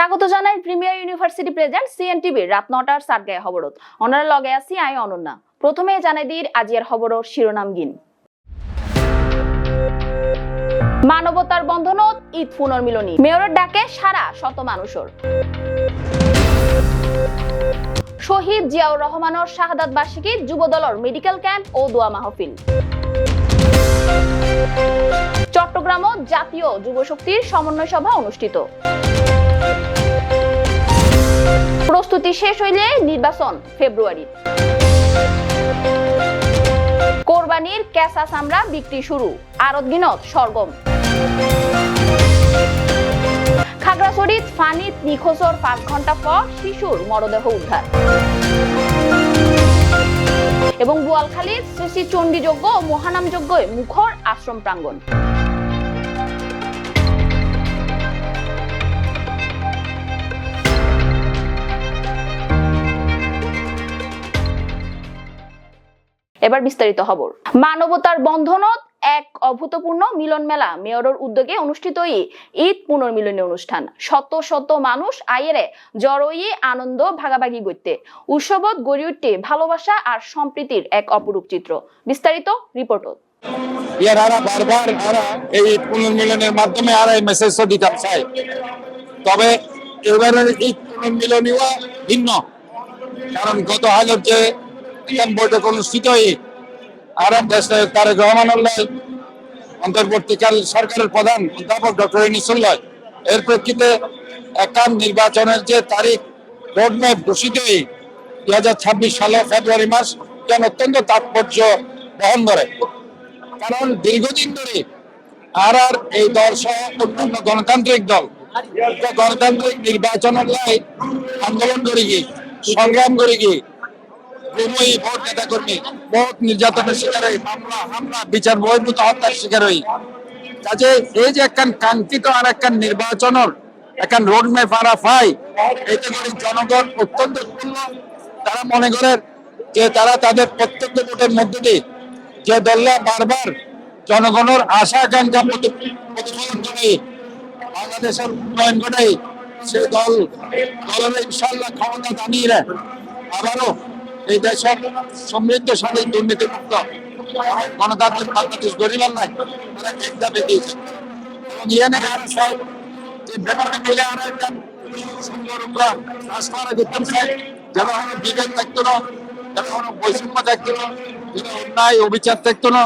স্বাগত জানাই premier university present CNTV রাত ৯টার সাতগায়ে খবরত অনার লগে আছি আই অনন্যা। প্রথমে জানাই দিই আজিয়ার খবরর শিরোনাম গিন। মানবতার বন্ধনত ঈদ পুনর্মিলনী, মেয়রের ডাকে সারা শত মানুষের। শহীদ জিয়াউর রহমানের শাহাদাত বার্ষিকী যুবদলের মেডিকেল ক্যাম্প ও দোয়া মাহফিল। চট্টগ্রামত জাতীয় যুবশক্তির সমন্বয় সভা অনুষ্ঠিত। প্রস্তুতি শেষ হইলে নির্বাচন ফেব্রুয়ারি। কোরবানির কেঁচা চামড়া বিক্রি শুরু, আরত গিনত সরগম। খাগড়াছড়িত ফানিত নিখোঁজর ৫ ঘন্টা পর শিশুর মরদেহ উদ্ধার। এবং বোয়ালখালীর শ্রী শ্রী চণ্ডীযজ্ঞ ও মহানাম যজ্ঞে মুখর আশ্রম প্রাঙ্গণ। এবার বিস্তারিত খবর। মানবতার বন্ধনত এক অভূতপূর্ণ মিলন মেলা মেয়রের উদ্যোগে অনুষ্ঠিত ঈদ পুনর্মিলনী অনুষ্ঠান। শত শত মানুষ আইয়েরে জড়োই আনন্দ ভাগাভাগি করতে উৎসবত গড়ে উঠতে ভালোবাসা আর সম্প্রীতির এক অপরূপ চিত্র। বিস্তারিত রিপোর্টত। বারবার এই পুনর্মিলনের মাধ্যমে এই মেসেজ দিতে চাই, তবে এবারের ঈদ পুনর্মিলনীও ভিন্ন, কারণ গত হাজার যে বৈঠক অনুষ্ঠিত আর দেশের তারেক রহমানুল্লাহ অন্তর্বর্তীকাল সরকারের প্রধান অধ্যাপক ডক্টর ইউনূসুল্লাহ এর প্রেক্ষিতে একটা নির্বাচনের যে তারিখ রোডম্যাপ ঘোষিত 2026 সালে ফেব্রুয়ারি মাস কেন অত্যন্ত তাৎপর্য বহন করে, কারণ দীর্ঘদিন ধরে আর এই দল সহ অন্যান্য গণতান্ত্রিক দল গণতান্ত্রিক নির্বাচনের আন্দোলন করে গিয়ে সংগ্রাম করে গিয়ে ভোট নেতা কর্মী বহুত নির্যাতনের শিকার হই, মামলা হামলা বিচার বহির্ভূত হত্যার শিকার হই। কাজে এই যে একখান কাঙ্ক্ষিত আর একখান নির্বাচনের একখান রোড ম্যাপ আরা পাই, এতে করে জনগণ অত্যন্ত উৎফুল্ল। তারা মনে করেন যে তারা তাদের প্রত্যক্ষ ভোটের মধ্য দিয়ে যে দলরা বারবার জনগণের আশা আকাঙ্ক্ষা প্রতিফলন করে বাংলাদেশের উন্নয়ন ঘটাই, সে দলের ইনশাল্লাহ ক্ষমতা দাঁড়িয়ে আবারও এই দেশের সমৃদ্ধশালী দুর্নীতিমুক্ত গণতান্ত্রিক বাংলাদেশ গরিবার নাই একটা বেঁধেছে। এবং ইয়েনে যে ব্যাপারটা মিলে আর একটা সুন্দর রাজনীতি করতে চাই, যেন কোনো বিভেদ থাকতো না, যেন কোনো বৈষম্য থাকতো না, যেন অন্যায় অবিচার থাকতো না।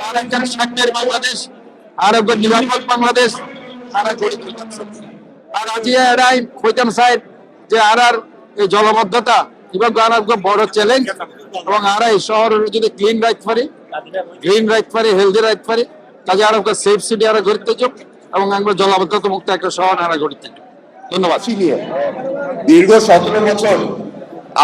আর একজন সাম্যের বাংলাদেশ, আর একজন নিরাপদ বাংলাদেশ তারা গড়ে তুলতে। আর আজকে এরাই কইতাম চাই যে আর এই জলবদ্ধতা এবং বড় চ্যালেঞ্জ, এবং আর এই শহরের যদি ক্লিন রাখতে পারি, গ্রিন রাখতে পারি, হেলদি রাখতে পারি, কাজে আর সেফ সিটি আর গড়তে যোগ এবং আমরা জলাবদ্ধতা মুক্ত একটা শহর আর গড়তে যোগ। ধন্যবাদ। দীর্ঘ 17 বছর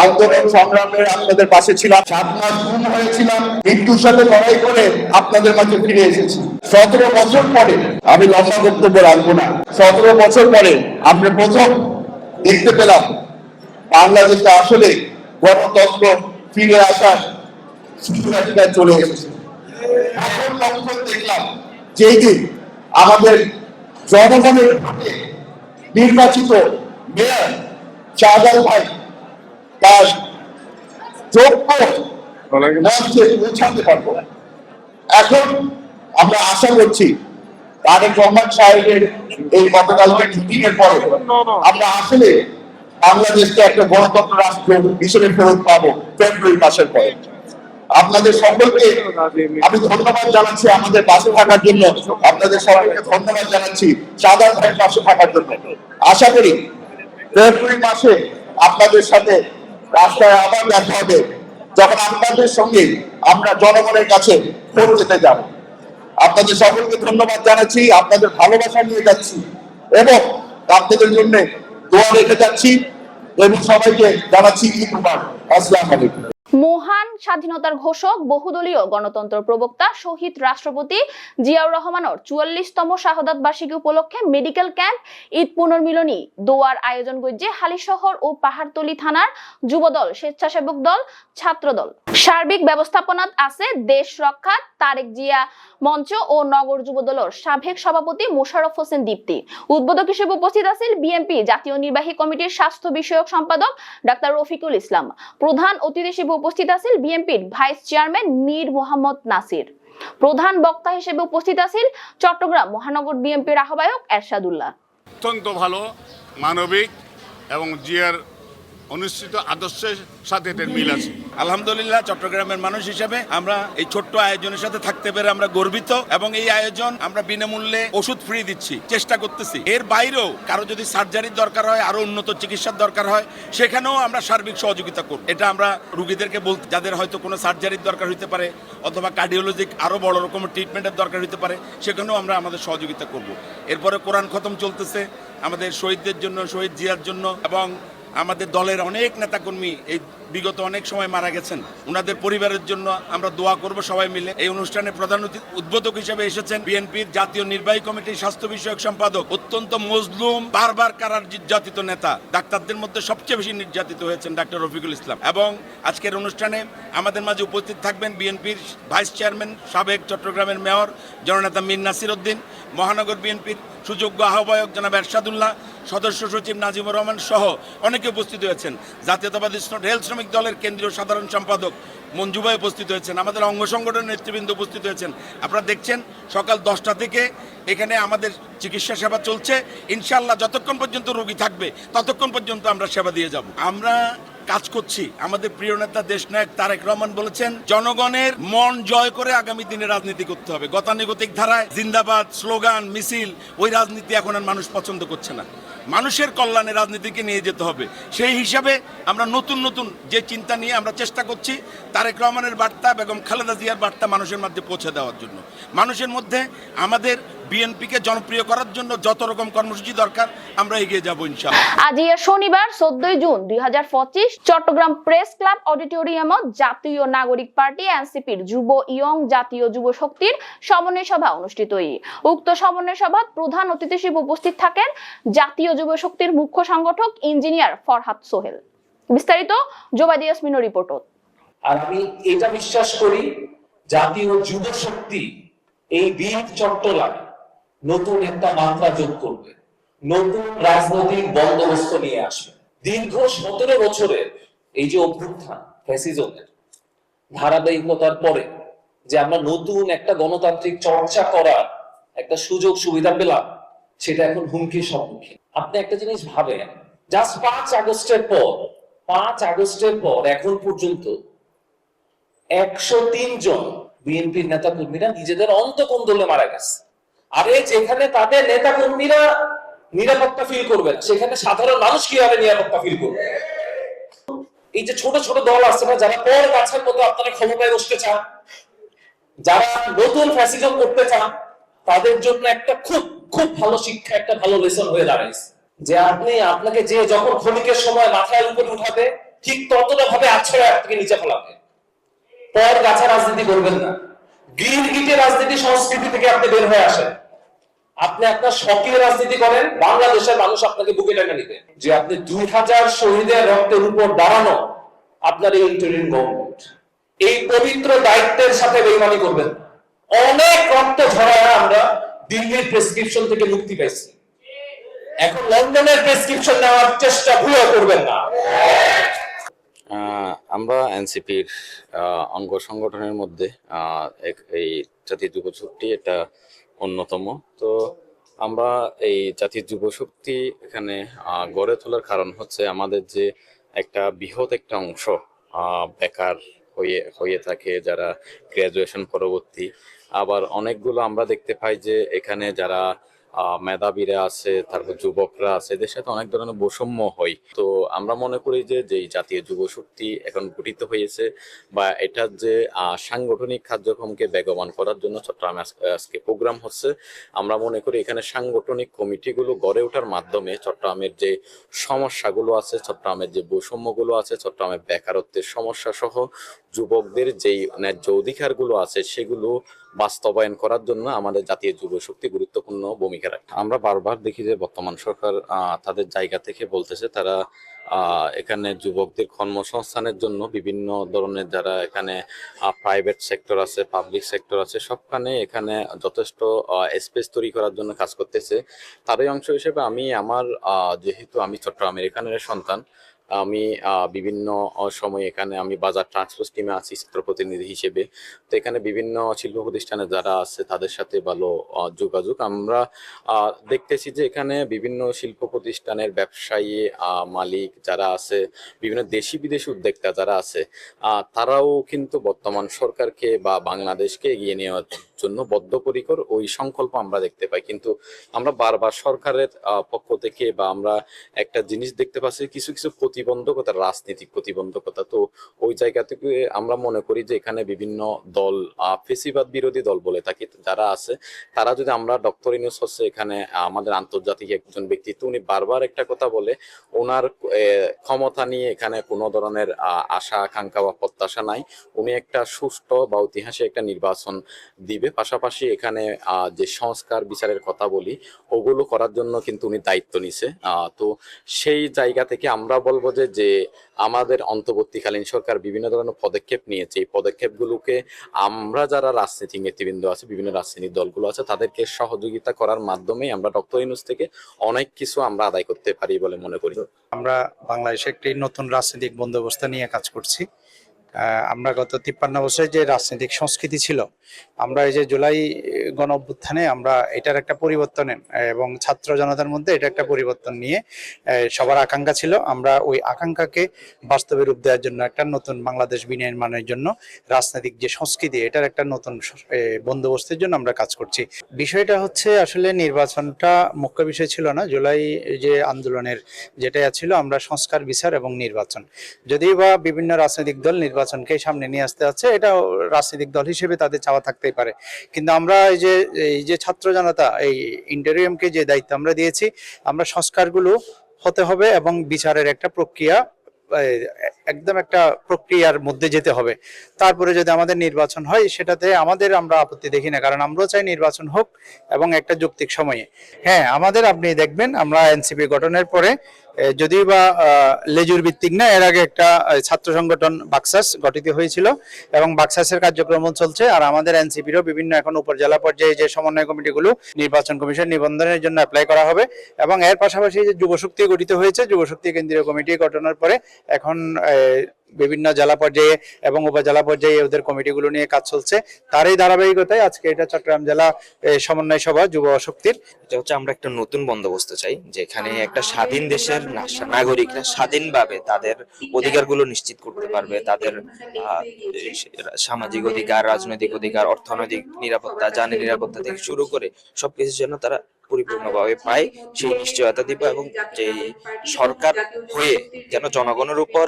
আন্দোলন সংগ্রামের আপনাদের পাশে ছিলাম, 7 মাস গুম হয়েছিলাম, মৃত্যুর সাথে লড়াই করে আপনাদের মাঝে ফিরে এসেছি। 17 বছর পরে আমি লম্বা বক্তব্য রাখবো না, 17 বছর পরে আমরা প্রথম দেখতে পেলাম বাংলাদেশে আসলে গণতন্ত্র ফিরে আসার সুযোগ চলে এসেছে। এখন লক্ষণ দেখলাম যেই দিন আমাদের জনগণের নির্বাচিত মেয়র শাহজাল ভাই তার যোগ্য মঞ্চে পৌঁছাতে পারবো। এখন আমরা আশা করছি তারেক রহমান সাহেবের এই গতকালকে মিটিং এর পরে আমরা আসলে বাংলাদেশকে একটা গণতন্ত্র রাষ্ট্র হিসেবে ফেরত পাবো ফেব্রুয়ারি মাসের পরে। আপনাদের সকলকে আমি ধন্যবাদ জানাচ্ছি আমাদের পাশে থাকার জন্য, আপনাদের সবাইকে ধন্যবাদ জানাচ্ছি শাহজাল ভাইয়ের পাশে থাকার জন্য। আশা করি ফেব্রুয়ারি মাসে আপনাদের সাথে রাস্তায় আবার দেখা হবে, যখন আপনাদের সঙ্গে আমরা জনগণের কাছে ভোট দিতে যাব। আপনাদের সকলকে ধন্যবাদ জানাচ্ছি, আপনাদের ভালোবাসা নিয়ে যাচ্ছি এবং আপনাদের জন্য দোয়া রেখে যাচ্ছি এবং সবাইকে জানাচ্ছি ঈদ মুবারক। আসসালামু আলাইকুম। মহান মহান স্বাধীনতার ঘোষক বহুদলীয় গণতন্ত্র প্রবক্তা শহীদ রাষ্ট্রপতি জিয়াউর রহমানের 44তম শাহাদাত বার্ষিকী উপলক্ষে মেডিকেল ক্যাম্প ঈদ পুনর্মিলনী দোয়ার আয়োজন করছে হালিশহর ও পাহাড়তলী থানার যুবদল, স্বেচ্ছাসেবক দল, ছাত্রদল। সার্বিক ব্যবস্থাপনাত আছে দেশ রক্ষা তারেক জিয়া মঞ্চ ও নগর যুবদলের সাবেক সভাপতি মোশাররফ হোসেন দীপ্তি। উদ্বোধক হিসেবে উপস্থিত আছেন বিএনপি জাতীয় নির্বাহী কমিটির স্বাস্থ্য বিষয়ক সম্পাদক ডাক্তার রফিকুল ইসলাম। প্রধান অতিথি হিসেবে উপস্থিত আছেন বিএনপির ভাইস চেয়ারম্যান মীর মোহাম্মদ নাসির। প্রধান বক্তা হিসেবে উপস্থিত আছেন চট্টগ্রাম মহানগর বিএনপির আহ্বায়ক এরশাদুল্লাহ। অত্যন্ত ভালো, মানবিক এবং জিয়ার অনুষ্ঠিত আদর্শের সাথে এটার মিল আছে। আলহামদুলিল্লাহ, চট্টগ্রামের মানুষ হিসেবে আমরা এই ছোট্ট আয়োজনের সাথে থাকতে পেরে আমরা গর্বিত এবং এই আয়োজন আমরা বিনামূল্যে ওষুধ ফ্রি দিচ্ছি, চেষ্টা করতেছি। এর বাইরেও কারো যদি সার্জারির দরকার হয়, আরো উন্নত চিকিৎসার দরকার হয়, সেখানেও আমরা সার্বিক সহযোগিতা করব। এটা আমরা রোগীদেরকে বলতে, যাদের হয়তো কোনো সার্জারির দরকার হইতে পারে অথবা কার্ডিওলজিক আরো বড় রকমের ট্রিটমেন্টের দরকার হইতে পারে, সেখানেও আমরা আমাদের সহযোগিতা করব। এরপরে কোরআন খতম চলতেছে আমাদের শহীদদের জন্য, শহীদ জিয়ার জন্য, এবং আমাদের দলের অনেক নেতাকর্মী এই বিগত অনেক সময় মারা গেছেন, ওনাদের পরিবারের জন্য আমরা দোয়া করব সবাই মিলে। এই অনুষ্ঠানে প্রধান উদ্বোধক হিসেবে এসেছেন বিএনপির জাতীয় নির্বাহী কমিটির স্বাস্থ্য বিষয়ক সম্পাদক, অত্যন্ত মজলুম, বারবার কারার নির্যাতিত নেতা, ডাক্তারদের মধ্যে সবচেয়ে বেশি নির্যাতিত হয়েছেন ডাক্তার রফিকুল ইসলাম। এবং আজকের অনুষ্ঠানে আমাদের মাঝে উপস্থিত থাকবেন বিএনপির ভাইস চেয়ারম্যান, সাবেক চট্টগ্রামের মেয়র জননেতা মীর নাসির উদ্দিন, মহানগর বিএনপির সুযোগ্য আহ্বায়ক জনাব এরশাদুল্লাহ, সদস্য সচিব নাজিমুর রহমান সহ অনেকে উপস্থিত হয়েছেন। জাতীয়তাবাদী রেল শ্রমিক দলের কেন্দ্রীয় সাধারণ সম্পাদক মঞ্জু ভাই উপস্থিত হয়েছেন, আমাদের অঙ্গ সংগঠনের নেতৃবৃন্দ উপস্থিত হয়েছেন। আপনারা দেখছেন সকাল 10টা থেকে এখানে আমাদের চিকিৎসা সেবা চলছে। ইনশাআল্লাহ যতক্ষণ পর্যন্ত রোগী থাকবে ততক্ষণ পর্যন্ত আমরা সেবা দিয়ে যাব। আমরা কাজ করছি। আমাদের প্রিয় নেতা দেশনায়ক তারেক রহমান বলেছেন, জনগণের মন জয় করে আগামী দিনে রাজনীতি করতে হবে। গতানুগতিক ধারায় জিন্দাবাদ, স্লোগান, মিছিল, ওই রাজনীতি এখন আর মানুষ পছন্দ করছে না। মানুষের কল্যাণে রাজনীতিকে নিয়ে যেতে হবে। সেই হিসাবে আমরা নতুন নতুন যে চিন্তা নিয়ে আমরা চেষ্টা করছি তারেক রহমানের বার্তা, বেগম খালেদা জিয়ার বার্তা মানুষের মধ্যে পৌঁছে দেওয়ার জন্য। মানুষের মধ্যে আমাদের বিএনপিকে জনপ্রিয় করার জন্য যত রকম কর্মসূচি দরকার আমরা এগিয়ে যাব ইনশাআল্লাহ। আজ শনিবার 14 জুন 2025 চট্টগ্রাম প্রেস ক্লাব অডিটোরিয়ামত জাতীয় নাগরিক পার্টি এনসিপির যুব ইয়ং জাতীয় যুব শক্তির সমন্বয় সভা অনুষ্ঠিত হয়। উক্ত সমন্বয় সভাত প্রধান অতিথি হিসেবে উপস্থিত থাকেন জাতীয় যুব শক্তির মুখ্য সংগঠক ইঞ্জিনিয়ার ফরহাদ সোহেল। বিস্তারিত জোবাদি ইয়াসমিনের রিপোর্টত। আর আমি এটা বিশ্বাস করি জাতীয় যুব শক্তি এই বীর চট্টলায় নতুন একটা মাত্রা যোগ করবে, নতুন রাজনৈতিক বন্দোবস্ত নিয়ে আসবে। দীর্ঘ 17 বছরের এই যে অভ্যুত্থান ফ্যাসিজমের ধারাবাহিকতার পরে যে আমরা নতুন একটা গণতান্ত্রিক চর্চা করার একটা সুযোগ সুবিধা পেলাম, সেটা এখন হুমকির সম্মুখীন। আপনি একটা জিনিস ভাবেন, জাস্ট 5 আগস্টের পর এখন পর্যন্ত 103 জন বিএনপির নেতা কর্মীরা নিজেদের অন্তঃকন্দলে মারা গেছে। আরে যেখানে তাদের নেতা কর্মীরা নিরাপত্তা ফিল করবে, সেখানে সাধারণ মানুষ কিভাবে নিরাপত্তা ফিল করবে? এই যে ছোট ছোট দল আছে না, যারা পর গাছের মতো আপনারা ক্ষমতায় বসতে চান, যারা নতুন ফ্যাসিজম করতে চান, তাদের জন্য একটা খুব খুব ভালো শিক্ষা, একটা ভালো লেসন হয়ে দাঁড়াইছে যে আপনাকে যে যখন ক্ষণিকের সময় মাথায় উপরে উঠাবে, ঠিক ততটা ভাবে আছড়ে আপনাকে নিচে ফেলাবে। পর গাছা রাজনীতি করবেন না, গিরগিটে রাজনীতি সংস্কৃতি থেকে আপনি বের হয়ে আসেন। আপনি আপনার সক্রিয় রাজনীতি করেন, বাংলাদেশের মানুষ আপনাকে বুকে টেনে নিবে। যে আপনি 2000 শহীদের রক্তের উপর দাঁড়ানো আপনার এই ইন্টারিম গভর্নমেন্ট, এই পবিত্র দায়িত্বের সাথে বেইমানি করবেন। অনেক রক্ত ঝরায় আমরা দিল্লির প্রেসক্রিপশন থেকে মুক্তি পাইছি, এখন লন্ডনের প্রেসক্রিপশন নেওয়ার চেষ্টা ভুলেও করবেন না। আমরা এনসিপির অঙ্গ সংগঠনের মধ্যে এই জাতীয় যুব শক্তি এটা অন্যতম। তো আমরা এই জাতীয় যুব শক্তি এখানে গড়ে তোলার কারণ হচ্ছে আমাদের যে একটা বৃহৎ একটা অংশ বেকার হয়ে থাকে, যারা গ্রাজুয়েশন পরবর্তী, আবার অনেকগুলো আমরা দেখতে পাই যে এখানে যারা মেধাবীরা আছে, তারপর যুবকরা আছে, এদের সাথে অনেক ধরনের বৈষম্য হয়। তো আমরা মনে করি যে যেই জাতীয় যুব শক্তি এখন গঠিত হয়েছে বা এটার যে সাংগঠনিক কার্যক্রমকে বেগবান করার জন্য চট্টগ্রামে আজকে প্রোগ্রাম হচ্ছে, আমরা মনে করি এখানে সাংগঠনিক কমিটিগুলো গড়ে ওঠার মাধ্যমে চট্টগ্রামের যে সমস্যাগুলো আছে, চট্টগ্রামের যে বৈষম্যগুলো আছে, চট্টগ্রামের বেকারত্বের সমস্যা সহ যুবকদের যেই ন্যায্য অধিকারগুলো আছে সেগুলো বাস্তবায়ন করার জন্য আমাদের জাতীয় যুব শক্তি গুরুত্বপূর্ণ ভূমিকা রাখে। আমরা বারবার দেখি যে বর্তমান সরকার তাদের জায়গা থেকে বলতেছে তারা এখানে যুবকদের কর্মসংস্থানের জন্য বিভিন্ন ধরনের যারা এখানে প্রাইভেট সেক্টর আছে, পাবলিক সেক্টর আছে, সবখানে এখানে যথেষ্ট স্পেস তৈরি করার জন্য কাজ করতেছে। তারই অংশ হিসেবে আমি আমার যেহেতু আমি চট্টগ্রামের এখানের সন্তান, আমি বিভিন্ন সময় এখানে আমি বাজার ট্রান্সপোর্ট টিমে আছি ছাত্র প্রতিনিধি হিসেবে। তো এখানে বিভিন্ন শিল্প প্রতিষ্ঠানে যারা আছে তাদের সাথে ভালো যোগাযোগ আমরা দেখতেছি যে এখানে বিভিন্ন শিল্প প্রতিষ্ঠানের ব্যবসায়ী মালিক যারা আছে, বিভিন্ন দেশি বিদেশি উদ্যোক্তা যারা আছে, তারাও কিন্তু বর্তমান সরকারকে বা বাংলাদেশকে এগিয়ে নেওয়ার জন্য বদ্ধপরিকর ওই সংকল্প আমরা দেখতে পাই। কিন্তু আমরা বারবার সরকারের পক্ষ থেকে বা আমরা একটা জিনিস দেখতে পাচ্ছি, কিছু কিছু প্রতিবন্ধকতা, রাজনৈতিক প্রতিবন্ধকতা। তো ওই জায়গা থেকে আমরা মনে করি যে এখানে বিভিন্ন দল, ফেসিবাদ বিরোধী দল বলে থাকি যারা আছে, তারা যদি আমরা ডক্টর ইউনূস হচ্ছে এখানে আমাদের আন্তর্জাতিক একজন ব্যক্তিত্ব, উনি বারবার একটা কথা বলে, ওনার ক্ষমতা নিয়ে এখানে কোনো ধরনের আশা আকাঙ্ক্ষা বা প্রত্যাশা নাই। উনি একটা সুষ্ঠু বা ঐতিহাসিক একটা নির্বাচন দিবে, পাশাপাশি এখানে যে সংস্কার বিচারের কথা বলি ওগুলো করার জন্য কিন্তু উনি দায়িত্ব নিছে। তো সেই জায়গা থেকে আমরা বলবো যে আমাদের অন্তর্বর্তীকালীন সরকার বিভিন্ন ধরনের পদক্ষেপ নিয়েছে, এই পদক্ষেপগুলোকে আমরা যারা রাজনীতিক নেতৃবৃন্দ আছে, বিভিন্ন রাজনৈতিক দলগুলো আছে, তাদেরকে সহযোগিতা করার মাধ্যমে আমরা ডক্টর ইউনূস থেকে অনেক কিছু আমরা আদায় করতে পারি বলে মনে করি। আমরা বাংলাদেশে একটি নতুন রাজনৈতিক বন্দোবস্ত নিয়ে কাজ করছি। আমরা গত 53 বছরে যে রাজনৈতিক সংস্কৃতি ছিল, আমরা এই যে জুলাই গণ অভ্যুত্থানে আমরা এটার একটা পরিবর্তন এবং ছাত্র জনতার মধ্যে এটা একটা পরিবর্তন নিয়ে সবার আকাঙ্ক্ষা ছিল, আমরা ওই আকাঙ্ক্ষাকে বাস্তবে রূপ দেওয়ার জন্য একটা নতুন বাংলাদেশ বিনির্মাণের জন্য রাজনৈতিক যে সংস্কৃতি এটার একটা নতুন বন্দোবস্তের জন্য আমরা কাজ করছি। বিষয়টা হচ্ছে আসলে নির্বাচনটা মুখ্য বিষয় ছিল না, জুলাই যে আন্দোলনের যেটা ছিল আমরা সংস্কার বিচার এবং নির্বাচন, যদিও বা বিভিন্ন রাজনৈতিক দল নির্বাচনকে সামনে নিয়ে আসতে আছে, এটা রাজনৈতিক দল হিসেবে তাদের চাওয়া থাকতেই পারে। কিন্তু আমরা এই যে ছাত্র জনতা এই ইন্টারিয়ামকে যে দায়িত্ব আমরা দিয়েছি, আমরা সংস্কারগুলো হতে হবে এবং বিচারের একটা প্রক্রিয়া, একদম একটা প্রক্রিয়ার মধ্যে যেতে হবে। তারপরে যদি আমাদের নির্বাচন হয় সেটাতে আমরা আপত্তি দেখি না, কারণ আমরাও চাই নির্বাচন হোক এবং একটা যৌক্তিক সময়ে। হ্যাঁ, আপনি দেখবেন আমরা এনসিপি গঠনের পরে যদিও বা লেজুর ভিত্তিক না, এর আগে একটা ছাত্র সংগঠন বাকসাস গঠিত হয়েছিল এবং বাকসাসের কার্যক্রম চলছে। আর আমাদের এনসিপিরও বিভিন্ন এখন উপজেলা পর্যায়ে যে সমন্বয় কমিটিগুলো নির্বাচন কমিশন নিবন্ধনের জন্য অ্যাপ্লাই করা হবে এবং এর পাশাপাশি যে যুবশক্তি গঠিত হয়েছে, যুবশক্তি কেন্দ্রীয় কমিটি গঠনের পরে এখন বিভিন্ন জেলা পর্যায়ে এবং উপজেলা পর্যায়ে ওদের কমিটিগুলো নিয়ে কাজ চলছে। তারই ধারাবাহিকতায় আজকে এটা চট্টগ্রাম জেলা সমন্বয় সভা যুব শক্তির, এটা হচ্ছে আমরা একটা নতুন বন্দোবস্ত চাই, যেখানে একটা স্বাধীন দেশের নাগরিকরা স্বাধীনভাবে তাদের অধিকারগুলো নিশ্চিত করতে পারবে, তাদের সামাজিক অধিকার, রাজনৈতিক অধিকার, অর্থনৈতিক নিরাপত্তা, জানি নিরাপত্তা থেকে শুরু করে সবকিছু যেন তারা পরিপূর্ণভাবে পায় সেই নিশ্চয়তা দিব, এবং যে সরকার হয়ে যেন জনগণের উপর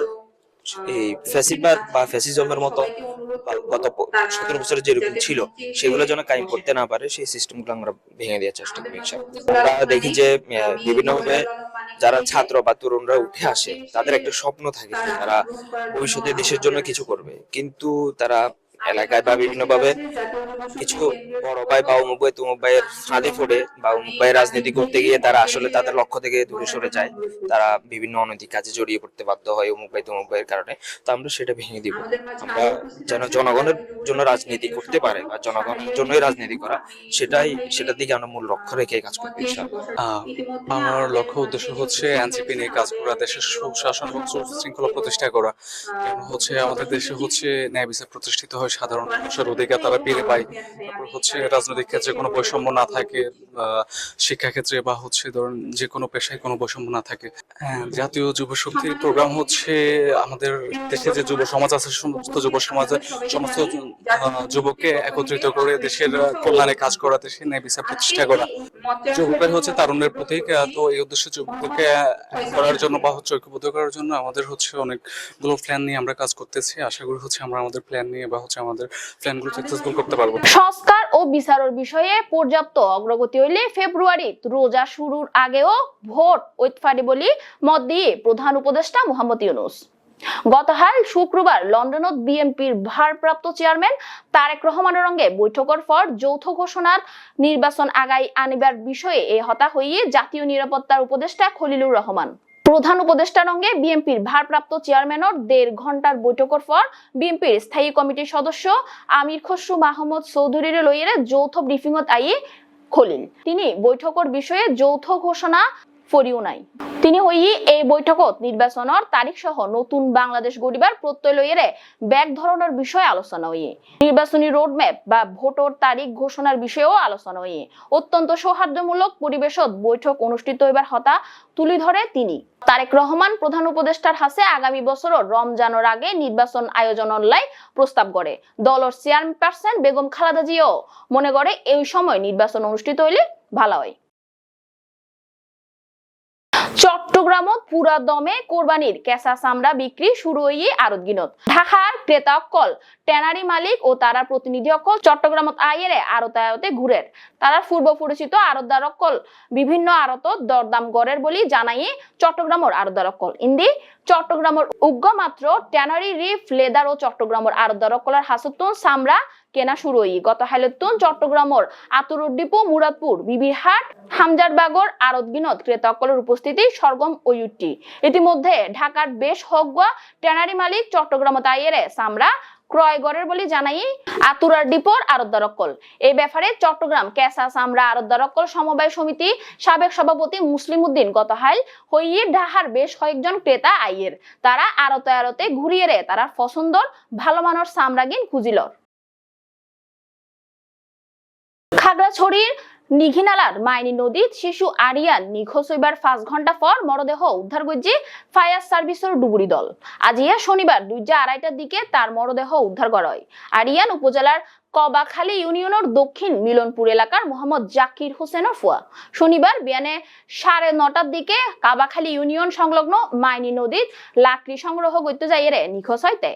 এই ফ্যাসিবাদ বা ফ্যাসিজমের মতো গত 17 বছরে যেরকম ছিল সেগুলো যেন কায়েম করতে না পারে, সেই সিস্টেমগুলো আমরা ভেঙে দেওয়ার চেষ্টা করি। আমরা দেখি যে বিভিন্নভাবে যারা ছাত্র বা তরুণরা উঠে আসে, তাদের একটা স্বপ্ন থাকে তারা ভবিষ্যতে দেশের জন্য কিছু করবে, কিন্তু তারা এলাকায় বা বিভিন্ন ভাবে কিছু বড় ভাই বা অমুক ভাই তমুক ভাইয়ের ফাঁদে পড়ে বা অমুক ভাই রাজনীতি করতে গিয়ে তারা আসলে তাদের লক্ষ্য থেকে দূরে সরে যায়, তারা বিভিন্ন অনৈতিক কাজে জড়িয়ে পড়তে বাধ্য হয় অমুক ভাই তমুক ভাইয়ের কারণে। তো আমরা সেটা ভেঙে দিব, আমরা যেন জনগণের জন্য রাজনীতি করতে পারে বা জনগণের জন্যই রাজনীতি করা, সেটার দিকে আমরা মূল লক্ষ্য রেখে কাজ করতে চাই। আমার লক্ষ্য উদ্দেশ্য হচ্ছে এনসিপি নিয়ে কাজ করা, দেশের সুশাসন এবং শৃঙ্খলা প্রতিষ্ঠা করা। কারণ হচ্ছে আমাদের দেশে হচ্ছে ন্যায় বিচার প্রতিষ্ঠিত হয় সাধারণ মানুষের অধিকার তারা ফিরে পায়, তারপর হচ্ছে রাজনৈতিক ক্ষেত্রে কোনো বৈষম্য না থাকে, শিক্ষাক্ষেত্রে বা হচ্ছে ধরুন যে কোনো পেশায় কোনো বৈষম্য না থাকে। জাতীয় যুব শক্তির প্রোগ্রাম হচ্ছে আমাদের দেশে যে যুব সমাজ আছে সমস্ত যুব সমাজের সমস্ত যুবককে একত্রিত করে দেশের কল্যাণে কাজ করা, দেশের ন্যায় বিচার প্রতিষ্ঠা করা। যুবকরাই হচ্ছে তারুণ্যের প্রতীক। তো এই উদ্দেশ্যে যুবকদেরকে করার জন্য বা হচ্ছে ঐক্যবদ্ধ করার জন্য আমাদের হচ্ছে অনেকগুলো প্ল্যান নিয়ে আমরা কাজ করতেছি। আশা করি হচ্ছে আমরা আমাদের প্ল্যান নিয়ে বা হচ্ছে আমাদের প্ল্যানগুলো সাকসেসফুল করতে পারবো। সংস্কার ও বিচারের বিষয়ে পর্যাপ্ত অগ্রগতি হইলে ফেব্রুয়ারি রোজা শুরুর আগেও ভোট ঐতফারি বলি মত দিয়ে প্রধান উপদেষ্টা মোহাম্মদ ইউনূস। গতকাল শুক্রবার লন্ডনত বিএনপির ভারপ্রাপ্ত চেয়ারম্যান তারেক রহমানের সঙ্গে বৈঠকের পর যৌথ ঘোষণার নির্বাচন আগাই আনিবার বিষয়ে এ হতা হইয়ে জাতীয় নিরাপত্তার উপদেষ্টা খলিলুর রহমান। প্রধান উপদেষ্টার সঙ্গে বিএনপির ভারপ্রাপ্ত চেয়ারম্যানের 1.5 ঘন্টার বৈঠকের পর বিএনপির স্থায়ী কমিটির সদস্য আমির খসরু মাহমুদ চৌধুরীর লইয়ের যৌথ ব্রিফিংত আইয়ে খলিল তিনি বৈঠকের বিষয়ে যৌথ ঘোষণা ফরিও নাই। তিনি হইয়ে এই বৈঠকত নির্বাচনের তারিখ সহ নতুন বাংলাদেশ গড়িবার প্রত্যয় লইয়েরে ব্যাক ধরনের বিষয়ে আলোচনা হইয়ে নির্বাচনী রোডম্যাপ বা ভোটের তারিখ ঘোষণার বিষয়েও আলোচনা হইয়ে অত্যন্ত সৌহার্দ্যমূলক পরিবেশত বৈঠক অনুষ্ঠিত হইবার হতা তুলি ধরে তিনি। তারেক রহমান প্রধান উপদেষ্টার হাতে আগামী বছরের রমজানের আগে নির্বাচন আয়োজনের লাই প্রস্তাব করে। দলের চেয়ারপারসন বেগম খালেদা জিয়াও মনে করে এই সময় নির্বাচন অনুষ্ঠিত হইলে ভালো হয়। চট্টগ্রামত পুরা দমে কোরবানির কেঁচা চামড়া বিক্রি শুরু হইয়ে আড়ত গিনত। ঢাকার ক্রেতা অকল ট্যানারি মালিক ও তারা প্রতিনিধি অকল চট্টগ্রামত আইয়েরে আড়তায়তে ঘুরের। তারা পূর্ব পরিচিত আড়তদার অকল বিভিন্ন আড়তত দরদাম গড়ের বলি জানাইয়ে চট্টগ্রামের আড়তদার অকল। ইন্দি চট্টগ্রামের উগ্র মাত্র ট্যানারি রিফ লেদার ও চট্টগ্রামের আড়তদার অকলের হাসুতুন চামড়া কেনা শুরু হই। গত হাইলতুন চট্টগ্রামের আতুরুদ্দীপু মুরাদপুর বিবিরহাট হামজারবাগর আড়ত গিনত ক্রেতা অকলের উপস্থিতি সরগম ওয়ুটি। ইতিমধ্যে ঢাকার বেশ হগুয়া ট্যানারি মালিক চট্টগ্রামত আইয়েরে চামড়া ক্রয় গড়ের বলি জানাই আতুরার ডিপোর আড়তদার অকল। এই ব্যাপারে চট্টগ্রাম কেঁচা চামড়া আড়তদার অকল সমবায় সমিতি সাবেক সভাপতি মুসলিম উদ্দিন গত হাইল হইয়ে ঢাকার বেশ কয়েকজন ক্রেতা আইয়ের তারা আড়তে ঘুরিয়ে তারা পছন্দর ভালো মানের চামড়া গিন খুঁজিলর। খাগড়াছড়ির নিঘিনালার মাইনি নদীত শিশু আরিয়ান নিখোঁজ হইবার 5 ঘন্টা পর মরদেহ উদ্ধার করছে ফায়ার সার্ভিসের ডুবুরি দল। আজিয়া শনিবার 2:30টার দিকে তার মরদেহ উদ্ধার করা হয়। আরিয়ান উপজেলার কবাখালী ইউনিয়নের দক্ষিণ মিলনপুর এলাকার মোহাম্মদ জাকির হোসেনের ফুয়া। শনিবার বিয়ানে 9:30টার দিকে কাবাখালী ইউনিয়ন সংলগ্ন মাইনি নদীত লাকড়ি সংগ্রহ করতে যাইয়ে নিখোঁজ হইতে।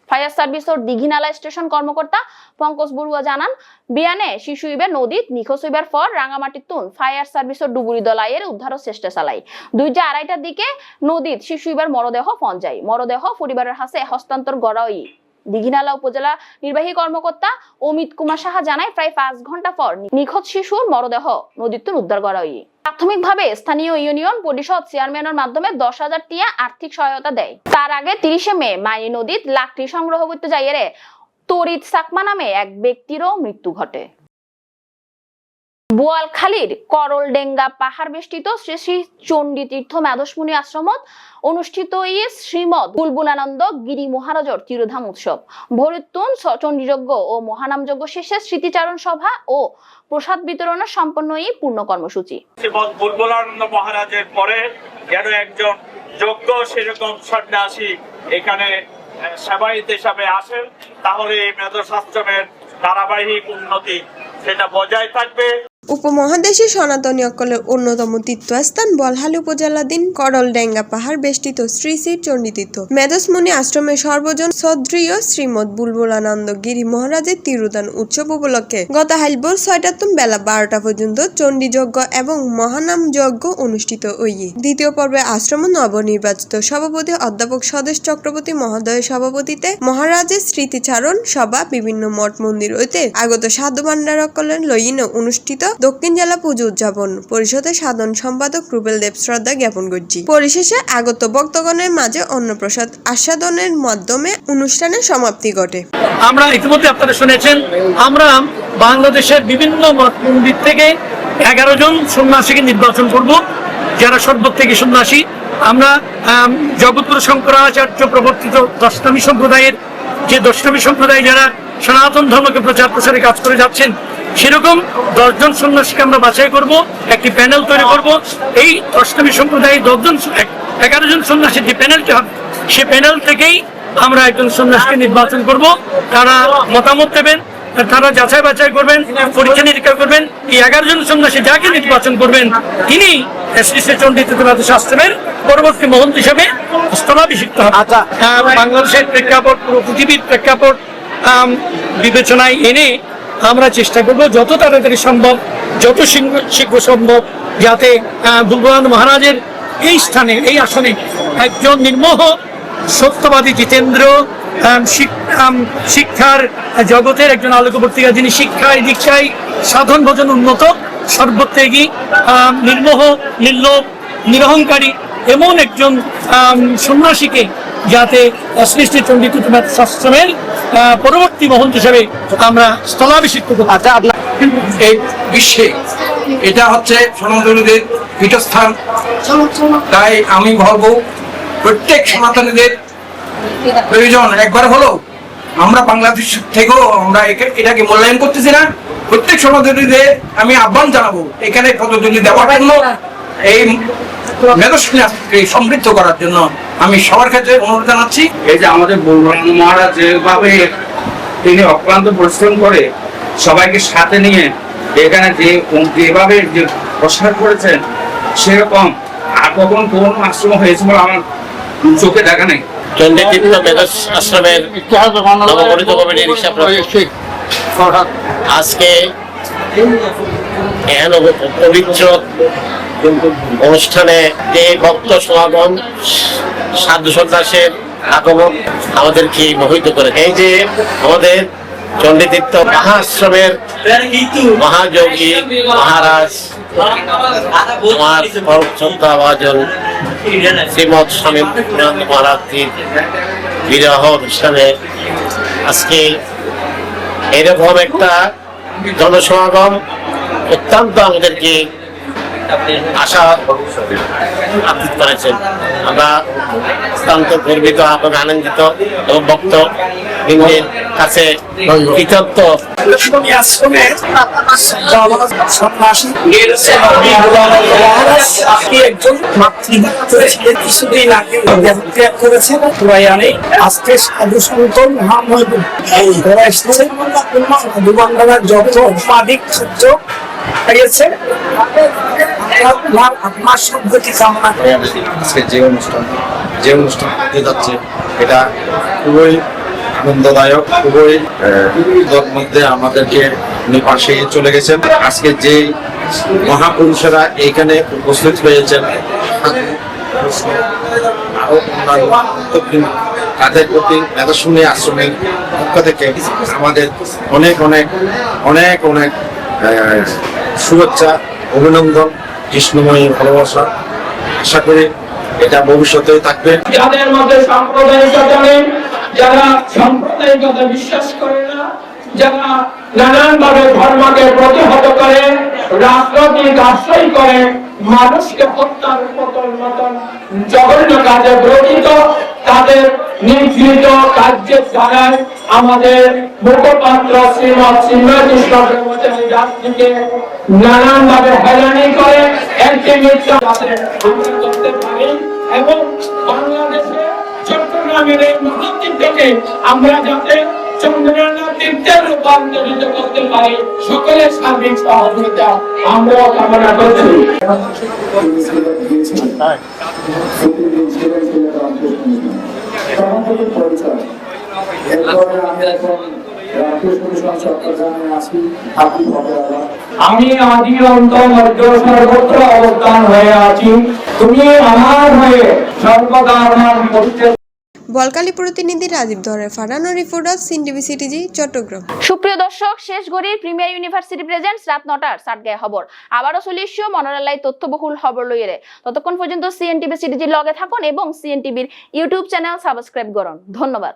ফায়ার সার্ভিসের দিঘিনালা স্টেশন কর্মকর্তা পঙ্কজ বড়ুয়া জানান বিয়ানে শিশু ইবের নদীত নিখোঁজ হইবার পর রাঙামাটির তুন ফায়ার সার্ভিসের ডুবুরি দল আইয়ের উদ্ধারের চেষ্টা চালায়। 2:30টার দিকে নদীত শিশু ইবের মরদেহ পঞ্চায়। মরদেহ পরিবারের হাতে হস্তান্তর করা হয়। দিঘিনালা উপজেলা নির্বাহী কর্মকর্তা অমিত কুমার সাহা জানায় প্রায় 5 ঘন্টা পর নিখোঁজ শিশুর মরদেহ নদীর তুন উদ্ধার করা হয়। প্রাথমিকভাবে স্থানীয় ইউনিয়ন পরিষদ চেয়ারম্যানের মাধ্যমে 10,000 টিয়া আর্থিক সহায়তা দেয়। তার আগে 30 মে মাইনি নদীত লাকড়ি সংগ্রহ করতে যাইয়ে তরিত চাকমা নামে এক ব্যক্তিরও মৃত্যু ঘটে। বোয়ালখালীর করলডেঙ্গা পাহাড় বেষ্টিত শ্রী শ্রী চণ্ডী তীর্থ মেধসমুনি আশ্রমত অনুষ্ঠিত শ্রীমদ বুলবুলানন্দ গিরি মহারাজর তিরোধাম উৎসব। ভোরেতুন চণ্ডীযজ্ঞ ও মহানামযজ্ঞ শেষে স্মৃতিচারণ সভা ও প্রসাদ বিতরণের সম্পন্ন এই পূর্ণ কর্মসূচি। শ্রীমদ বুলবুলানন্দ মহারাজের পরে যেন একজন যোগ্য সেরকম সন্ন্যাসী এখানে সেবায়িত হিসাবে আসেন, তাহলে এই মেধশাস্ত্রমের ধারাবাহিক উন্নতি সেটা বজায় থাকবে। উপমহাদেশে সনাতনী অকলের অন্যতম তীর্থস্থান বলহালী উপজেলাধীন করলডেঙ্গা পাহাড় বেষ্টিত শ্রী শ্রী চণ্ডীতীর্থ মেধসমুনি আশ্রমের সর্বজন সদ্রিয় শ্রীমদ বুলবুলানন্দ গিরি মহারাজের তিরোধান উৎসব উপলক্ষে গত হাইলভোর 6টার বেলা 12টা পর্যন্ত চণ্ডীযজ্ঞ এবং মহানাম যজ্ঞ অনুষ্ঠিত হইয়ে। দ্বিতীয় পর্বে আশ্রম নবনির্বাচিত সভাপতি অধ্যাপক স্বদেশ চক্রবর্তী মহোদয়ের সভাপতিতে মহারাজের স্মৃতিচারণ সভা বিভিন্ন মঠ মন্দির হইতে আগত সাধু ভান্ডার অকলের লইনে অনুষ্ঠিত দক্ষিণ জেলা পুজো উদযাপন পরিষদের সাধারণ সম্পাদক রুবেল দেব শ্রদ্ধা জ্ঞাপন করছি। পরিশেষে আগত ভক্তগণের মাঝে অন্নপ্রসাদ আস্বাদনের মাধ্যমে অনুষ্ঠানের সমাপ্তি ঘটে। আমরা ইতিমধ্যে আপনারা শুনেছেন, আমরা বাংলাদেশের বিভিন্ন মঠ মন্দির থেকে 11 জন সন্ন্যাসীকে নির্বাচন করব, যারা সর্বত থেকে সন্ন্যাসী। আমরা জগৎগুরু শঙ্করাচার্য প্রবর্তিত দশনামী সম্প্রদায়ের যে দশনামী সম্প্রদায় যারা সনাতন ধর্মকে প্রচার প্রসারে কাজ করে যাচ্ছেন, সেরকম 10 জন সন্ন্যাসীকে আমরা বাছাই করব, একটি প্যানেল তৈরি করব। এই অষ্টমী সম্প্রদায়ের 11 জন সন্ন্যাসীর যে প্যানেলটি হবে, সে প্যানেল থেকেই আমরা একজন সন্ন্যাসীকে নির্বাচন করব। তারা মতামত দেবেন, তারা যাচাই বাছাই করবেন, পরীক্ষা নিরীক্ষা করবেন। এই 11 জন সন্ন্যাসী যাকে নির্বাচন করবেন তিনি শ্রী শ্রী চণ্ডী তীর্থ আশ্রমের পরবর্তী মহন্ত হিসাবে স্থলাভিষিক্ত হবে। বাংলাদেশের প্রেক্ষাপট, পুরো পৃথিবীর প্রেক্ষাপট বিবেচনায় এনে আমরা চেষ্টা করব যত তাড়াতাড়ি সম্ভব, যত শীঘ্র সম্ভব, যাতে বুলবুলানন্দ মহারাজের এই স্থানে, এই আসনে একজন নির্মোহ সত্যবাদী জিতেন্দ্র, শিক্ষার জগতের একজন আলোকবর্তিকা, যিনি শিক্ষায় দীক্ষায় সাধন ভজন উন্নত, সর্বত্যাগী, নির্মোহ, নির্লোভ, নিরহংকারী এমন একজন সন্ন্যাসীকে যাতে শ্রী শ্রী চণ্ডী তীর্থ আশ্রমের পরবর্তী মহন্ত হিসেবে আমরা স্থলাভিষিক্ত করব। এই বিশ্বে এটা হচ্ছে সনাতনীদের পীঠস্থান, তাই আমি বলবো প্রত্যেক সনাতনীদের প্রয়োজন একবার হলো, আমরা বাংলাদেশ থেকেও আমরা এটাকে মূল্যায়ন করতেছি না, প্রত্যেক সনাতনীদের আমি আহ্বান জানাবো এখানে পদতুলি দেওয়ার জন্য, এই মেধস্বিনীকে সমৃদ্ধ করার জন্য আমি সবার ক্ষেত্রে অনুরোধ জানাচ্ছি। এই যে আমাদের বুলবুলানন্দ মহারাজ যেভাবে তিনি অক্লান্ত পরিশ্রম করে সবাইকে সাথে নিয়ে এখানে যেভাবে যে প্রসার করেছেন, সেরকম আর কখন কোন আশ্রম হয়েছে বলে আমার চোখে দেখা নেই। চণ্ডী তীর্থ মেধস আশ্রমের নবগঠিত কমিটির হিসাব আজকে পবিত্র অনুষ্ঠানে যে ভক্ত সমাগম, সাধু সন্ন্যাসের আগমন আমাদেরকে মোহিত করে। এই যে আমাদের চণ্ডী তীর্থ মহাশ্রমের মহাযোগী মহারাজ, আমার শ্রদ্ধা ভাজন শ্রীমৎ স্বামী বুলবুলানন্দ মহারাজজির বিরহ অনুষ্ঠানে আজকে এরকম একটা জনসমাগম অত্যন্ত আমাদেরকে আশা আপ্ত করেছেন। আমরা অত্যন্ত গর্বিত এবং আনন্দিত এবং ভক্ত বৃন্দের কাছে কৃতজ্ঞ। একজন কিছুদিন আগে করেছেন আজকে সাধু সন্ত এসেছে যত উপাধিক সহ্য পেয়েছে। আজকে যে অনুষ্ঠান হতে যাচ্ছে এটা খুবই আনন্দদায়ক, খুবই মধ্যে আমাদেরকে পাশে চলে গেছেন। আজকে যে মহাপুরুষেরা এইখানে উপস্থিত হয়েছেন, আরো অন্যান্য তাদের প্রতি মেধস্বিনী আশ্রমের পক্ষ থেকে আমাদের অনেক অনেক অনেক অনেক শুভেচ্ছা, অভিনন্দন, কৃষ্ণময়ী ভালোবাসা। আশা করি এটা ভবিষ্যতে থাকবে। যাদের মধ্যে সাম্প্রদায়িকতা নেই, যারা সাম্প্রদায়িকতা বিশ্বাস করে না, যারা নানানভাবে ধর্মকে প্রতিহত করে, রাজনৈতিক আশ্রয় করে, মানুষকে হত্যার মতন জঘন্য কাজে ব্রতিত, তাদের নিগৃহীত কার্যের দ্বারায় আমাদের মুখপাত্র শ্রীমৎ চিন্ময় কৃষ্ণ ব্রহ্মচারী রাজনীতিকে নানানভাবে হয়রানি করে, একটি মিথ্যা আমরা করতে পারি এবং বাংলাদেশে চট্টগ্রামের এই মহাতীর্থকে আমরা যাতে চন্দ্রনাথ তীর্থে রূপান্তরিত করতে পারি, সকলের সার্বিক সহযোগিতা আমরা কামনা করছি। আমি আদি অন্ত মধ্য সর্বত্র অবস্থান হয়ে আছি, তুমি আমার হয়ে সর্বদা আমার পরিচয়। বলকালী প্রতিনিধি রাজীব ধরের ফারানো report of CNTV CTG Chattogram. সুপ্রিয় দর্শক, শেষ ঘড়ির প্রিমিয়ার ইউনিভার্সিটি প্রেজেন্টস রাত 9টার সাতগায় খবর আবারও চলিষ্য মনোরালাই তথ্যবহুল খবর লইরে। ততক্ষণ পর্যন্ত সিএনটিভি সিটিজির লগে থাকুন এবং সিএনটিভির ইউটিউব চ্যানেল সাবস্ক্রাইব করুন। ধন্যবাদ।